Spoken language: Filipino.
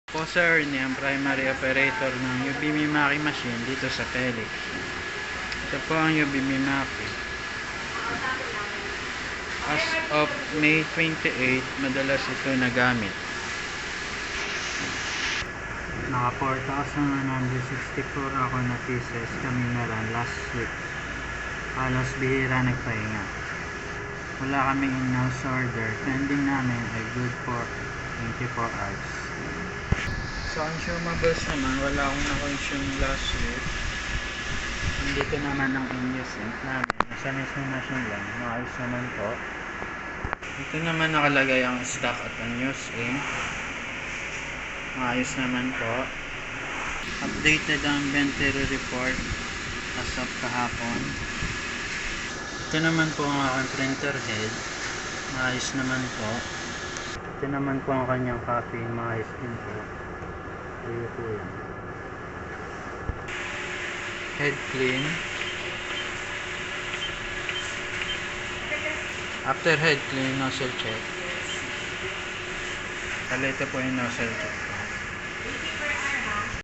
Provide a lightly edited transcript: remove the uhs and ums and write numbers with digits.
Po sir, ni ang primary operator ng UBM Maki machine dito sa Felix. Ito po ang UBM Maki. As of May 28, madalas ito nagamit. Naka 4,164 ako na pieces kami meron last week. Halos bihira nagpahinga. Wala kaming in-house order. Pending namin ay good for 24 hours. Sa consumables naman, wala akong na-consume last week. Dito naman ang in-use ink namin. Nasa mismo machine lang. Maayos naman po. Dito naman nakalagay ang stock at unused ink. Maayos naman po. Updated ang inventory report as of kahapon. Ito naman po ang aking printer head. Maayos naman po. Ito naman po ang kanyang copy. Maayos din po. Ito po yan. Head clean. After head clean, nozzle check. Ito po yung nozzle check.